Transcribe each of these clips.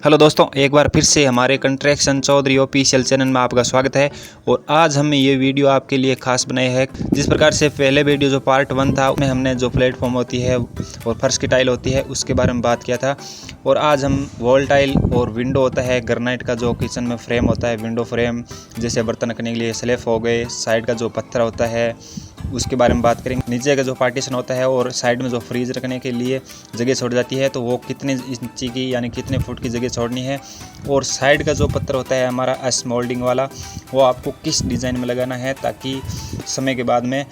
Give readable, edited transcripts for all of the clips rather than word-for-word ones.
Hello दोस्तों, एक बार फिर से हमारे कंस्ट्रक्शन चौधरी ऑफिशियल चैनल में आपका स्वागत है। और आज हमने ये वीडियो आपके लिए खास बनाई है। जिस प्रकार से पहले वीडियो जो पार्ट 1 था उसमें हमने जो प्लेटफॉर्म होती है और फर्श की टाइल होती है उसके बारे में बात किया था। और आज हम वॉल टाइल और विंडो होता है ग्रेनाइट का, जो किचन में फ्रेम होता है, विंडो फ्रेम जैसे बर्तन रखने के लिए स्लैब हो गए, साइड का जो पत्थर होता है उसके बारे में बात करेंगे। नीचे का जो पार्टीशन होता है और साइड में जो फ्रीज रखने के लिए जगह छोड़ जाती है तो वो कितने इंची की यानी कितने फुट की जगह छोड़नी है। और साइड का जो पत्थर होता है हमारा एस मोल्डिंग वाला, वो आपको किस डिज़ाइन में लगाना है ताकि समय के बाद में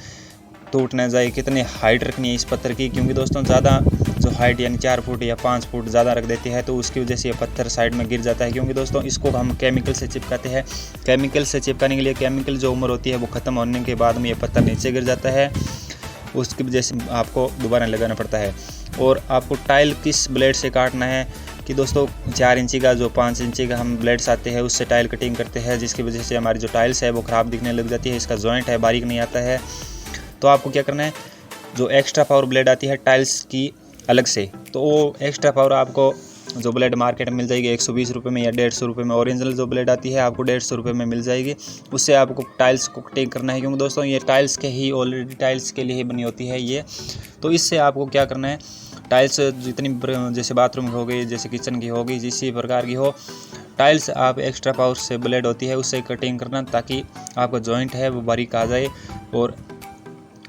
टूट ना जाए। कितनी हाइट रखनी है इस पत्थर की, क्योंकि दोस्तों ज़्यादा जो हाइट यानी 4 फुट या 5 फुट ज़्यादा रख देती है तो उसकी वजह से ये पत्थर साइड में गिर जाता है। क्योंकि दोस्तों इसको हम केमिकल से चिपकाते हैं। केमिकल से चिपकाने के लिए केमिकल जो उम्र होती है वो ख़त्म होने के बाद में ये पत्थर नीचे गिर जाता है, उसकी वजह से आपको दोबारा लगाना पड़ता है। और आपको टाइल किस ब्लेड से काटना है कि दोस्तों 4 इंची का जो 5 इंची का हम ब्लेड्स आते हैं उससे टाइल कटिंग करते हैं, जिसकी वजह से हमारी जो टाइल्स है वो ख़राब दिखने लग जाती है। इसका जॉइंट है बारीक नहीं आता है। तो आपको क्या करना है, जो एक्स्ट्रा पावर ब्लेड आती है टाइल्स की अलग से, तो वो एक्स्ट्रा पावर आपको जो ब्लेड मार्केट में मिल जाएगी 120 रुपये में या 150 रुपये में। ओरिजिनल जो ब्लेड आती है आपको 150 रुपये में मिल जाएगी। उससे आपको टाइल्स को कटिंग करना है, क्योंकि दोस्तों ये टाइल्स के ही ऑलरेडी टाइल्स के लिए ही बनी होती है ये। तो इससे आपको क्या करना है, टाइल्स जितनी जैसे बाथरूम की हो गई, जैसे किचन की होगी, जिस प्रकार की हो टाइल्स, आप एक्स्ट्रा पावर से ब्लेड होती है उससे कटिंग करना ताकि आपका जॉइंट है वो बारीक आ जाए और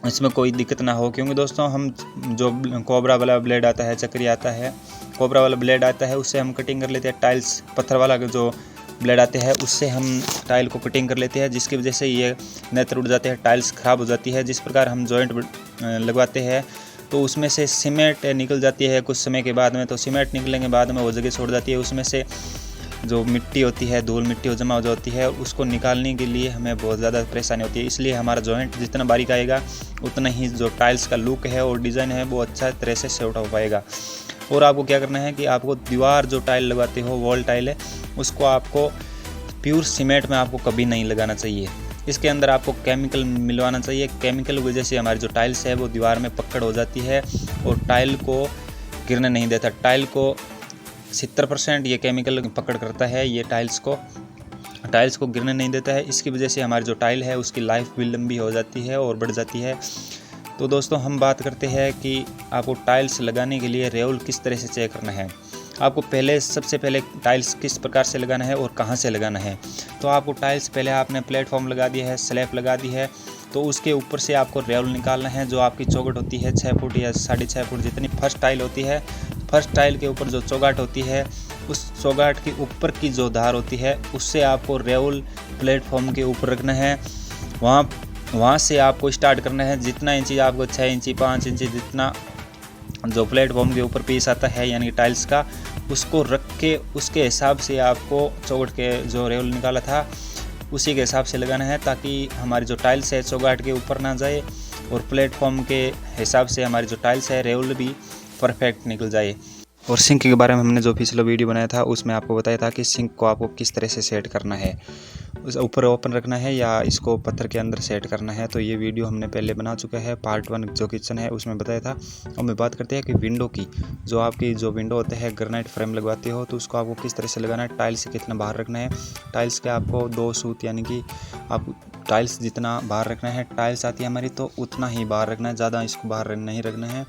इसमें कोई दिक्कत ना हो। क्योंकि दोस्तों हम जो कोबरा वाला ब्लेड आता है, चक्री आता है, कोबरा वाला ब्लेड आता है, उससे हम कटिंग कर लेते हैं। टाइल्स पत्थर वाला जो ब्लेड आते हैं उससे हम टाइल को कटिंग कर लेते हैं, जिसकी वजह से ये नेत्र उड़ जाते हैं, टाइल्स ख़राब हो जाती है। जिस प्रकार हम जॉइंट लगवाते हैं तो उसमें से सीमेंट निकल जाती है कुछ समय के बाद में। तो सीमेंट निकलने के बाद में वो जगह छोड़ जाती है, उसमें से जो मिट्टी होती है, धूल मिट्टी जमा हो जाती है, उसको निकालने के लिए हमें बहुत ज़्यादा परेशानी होती है। इसलिए हमारा जॉइंट जितना बारीक आएगा उतना ही जो टाइल्स का लुक है और डिज़ाइन है वो अच्छा तरह से सेट हो पाएगा। और आपको क्या करना है कि आपको दीवार जो टाइल लगाते हो, वॉल टाइल है, उसको आपको प्योर सीमेंट में आपको कभी नहीं लगाना चाहिए। इसके अंदर आपको केमिकल मिलवाना चाहिए। केमिकल की वजह से हमारी जो टाइल्स है वो दीवार में पकड़ हो जाती है और टाइल को गिरने नहीं देता। टाइल को 70% ये केमिकल पकड़ करता है, ये टाइल्स को गिरने नहीं देता है। इसकी वजह से हमारी जो टाइल है उसकी लाइफ भी लंबी हो जाती है और बढ़ जाती है। तो दोस्तों हम बात करते हैं कि आपको टाइल्स लगाने के लिए रेवल किस तरह से चेक करना है। आपको सबसे पहले टाइल्स किस प्रकार से लगाना है और कहाँ से लगाना है। तो आपको टाइल्स पहले आपने प्लेटफॉर्म लगा दिया है, स्लैब लगा दी है, तो उसके ऊपर से आपको रेवल निकालना है। जो आपकी चौखट होती है 6 फुट या 6.5 फुट जितनी फर्स्ट टाइल होती है, फर्स्ट टाइल के ऊपर जो चौगाट होती है उस चौगाट के ऊपर की जो धार होती है उससे आपको रेवल प्लेटफॉर्म के ऊपर रखना है। वहाँ से आपको स्टार्ट करना है। जितना इंची आपको 6 इंची 5 इंची जितना जो प्लेटफॉर्म के ऊपर पीस आता है यानी टाइल्स का, उसको रख के उसके हिसाब से आपको चौगाट के जो रेवल निकाला था उसी के हिसाब से लगाना है, ताकि हमारी जो टाइल्स है चौगाट के ऊपर ना जाए और प्लेटफॉर्म के हिसाब से हमारी जो टाइल्स है रेवल भी परफेक्ट निकल जाए। और सिंक के बारे में हमने जो पिछला वीडियो बनाया था उसमें आपको बताया था कि सिंक को आपको किस तरह से सेट करना है, उस ऊपर ओपन रखना है या इसको पत्थर के अंदर सेट करना है। तो ये वीडियो हमने पहले बना चुका है, पार्ट 1 जो किचन है उसमें बताया था। और मैं बात करते हैं कि विंडो की, जो आपकी जो विंडो होते हैं ग्रेनाइट फ्रेम लगवाते हो तो उसको आपको किस तरह से लगाना है, टाइल्स से कितना बाहर रखना है। टाइल्स के आपको 2 सूत यानी कि आप टाइल्स जितना बाहर रखना है, टाइल्स आती है हमारी तो उतना ही बाहर रखना है, ज़्यादा इसको बाहर नहीं रखना है।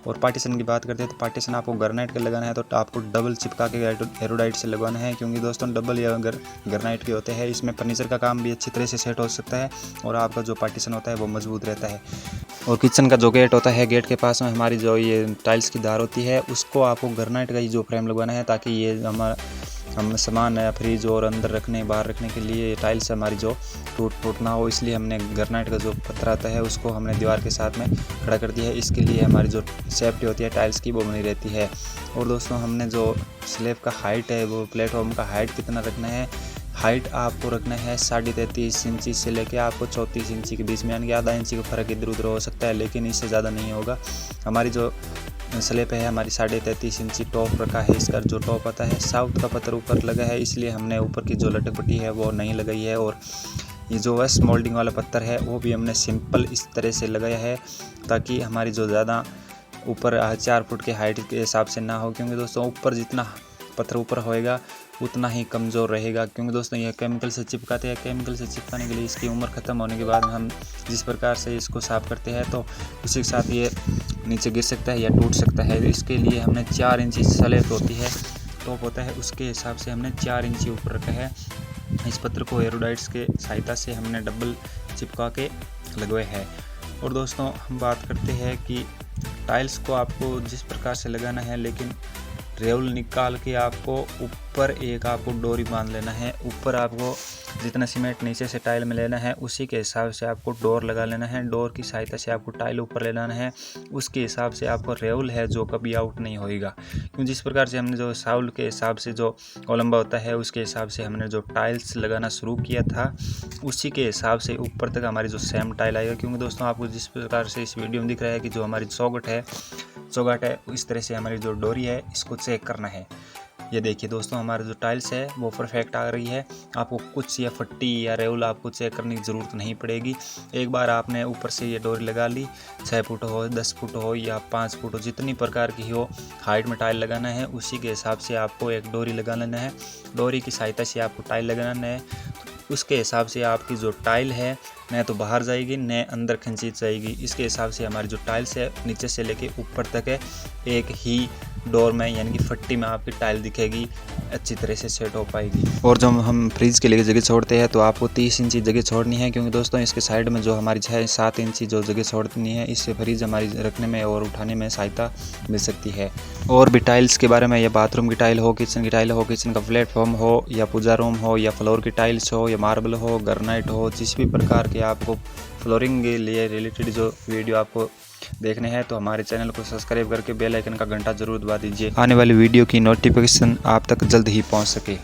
और पार्टीशन की बात करते हैं तो पार्टीशन आपको ग्रेनाइट का लगाना है तो आपको डबल चिपका के एरोडाइट से लगवाना है, क्योंकि दोस्तों डबल या ग्रेनाइट के होते हैं, इसमें फर्नीचर का काम भी अच्छी तरह से सेट हो सकता है और आपका जो पार्टीशन होता है वो मजबूत रहता है। और किचन का जो गेट होता है, गेट के पास में हमारी जो ये टाइल्स की धार होती है उसको आपको ग्रेनाइट का ही जो फ्रेम लगवाना है, ताकि ये हम सामान है फ्रिज और अंदर रखने बाहर रखने के लिए टाइल्स हमारी जो टूट ना हो। इसलिए हमने ग्रेनाइट का जो पत्थर आता है उसको हमने दीवार के साथ में खड़ा कर दिया है। इसके लिए हमारी जो सेफ्टी होती है टाइल्स की वो बनी रहती है। और दोस्तों हमने जो स्लैब का हाइट है वो प्लेटफॉर्म का हाइट कितना रखना है, हाइट आपको रखना है 33.5 इंची से लेकर आपको 34 इंची के बीच में, यानी कि आधा इंची का फ़र्क इधर उधर हो सकता है, लेकिन इससे ज़्यादा नहीं होगा। हमारी जो स्लैब है हमारी 33.5 इंची टॉप रखा है। इसका जो टॉप आता है साउथ का पत्थर ऊपर लगा है, इसलिए हमने ऊपर की जो लटक पट्टी है वो नहीं लगाई है। और ये जो वेस्ट मोल्डिंग वाला पत्थर है वो भी हमने सिंपल इस तरह से लगाया है ताकि हमारी जो ज़्यादा ऊपर 4 फुट के हाइट के हिसाब से ना हो, क्योंकि दोस्तों ऊपर जितना पत्थर ऊपर होएगा उतना ही कमज़ोर रहेगा, क्योंकि दोस्तों यह केमिकल से चिपकाते हैं। केमिकल से चिपकाने के लिए इसकी उम्र ख़त्म होने के बाद हम जिस प्रकार से इसको साफ़ करते हैं तो उसी के साथ ये नीचे गिर सकता है या टूट सकता है। इसके लिए हमने 4 इंची स्लैब होती है, टॉप होता है, उसके हिसाब से हमने 4 इंची ऊपर रखा है। इस पत्थर को एरोडाइट्स के सहायता से हमने डबल चिपका के लगवाए हैं। और दोस्तों हम बात करते हैं कि टाइल्स को आपको जिस प्रकार से लगाना है, लेकिन रेवल निकाल के आपको ऊपर एक आपको डोरी बांध लेना है। ऊपर आपको जितना सीमेंट नीचे से टाइल में लेना है उसी के हिसाब से आपको डोर लगा लेना है। डोर की सहायता से आपको टाइल ऊपर ले लेना है, उसके हिसाब से आपको रेवल है जो कभी आउट नहीं होएगा। क्योंकि जिस प्रकार से हमने जो साउल के हिसाब से जो लंबा होता है उसके हिसाब से हमने जो टाइल्स लगाना शुरू किया था उसी के हिसाब से ऊपर तक हमारी जो सेम टाइल आएगा। क्योंकि दोस्तों आपको जिस प्रकार से इस वीडियो में दिख रहा है कि जो हमारी चौगट है इस तरह से हमारी जो डोरी है इसको चेक करना है। ये देखिए दोस्तों हमारा जो टाइल्स है वो परफेक्ट आ रही है। आपको कुछ या फट्टी या रेवल आपको चेक करने की ज़रूरत नहीं पड़ेगी। एक बार आपने ऊपर से ये डोरी लगा ली, 6 फुट हो, 10 फुट हो या 5 फुट हो, जितनी प्रकार की हो हाइट में टाइल लगाना है उसी के हिसाब से आपको एक डोरी लगा लेना है। डोरी की सहायता से आपको टाइल लगाना है। उसके हिसाब से आपकी जो टाइल है न तो बाहर जाएगी न अंदर खींची जाएगी। इसके हिसाब से हमारी जो टाइल्स है नीचे से लेके ऊपर तक है एक ही डोर में यानी कि फट्टी में आपकी टाइल दिखेगी, अच्छी तरह से सेट हो पाएगी। और जब हम फ्रिज के लिए जगह छोड़ते हैं तो आपको 30 इंची जगह छोड़नी है, क्योंकि दोस्तों इसके साइड में जो हमारी 6-7 इंची जो जगह छोड़नी है इससे फ्रिज हमारी रखने में और उठाने में सहायता मिल सकती है। और भी टाइल्स के बारे में, या बाथरूम की टाइल हो, किचन की टाइल हो, किचन का प्लेटफॉर्म हो या पूजा रूम हो या फ्लोर की टाइल्स हो या मार्बल हो, ग्रेनाइट हो, जिस भी प्रकार के आपको फ्लोरिंग के लिए रिलेटेड जो वीडियो आपको देखने हैं तो हमारे चैनल को सब्सक्राइब करके बेल आइकन का घंटा जरूर दबा दीजिए, आने वाली वीडियो की नोटिफिकेशन आप तक जल्द ही पहुंच सके।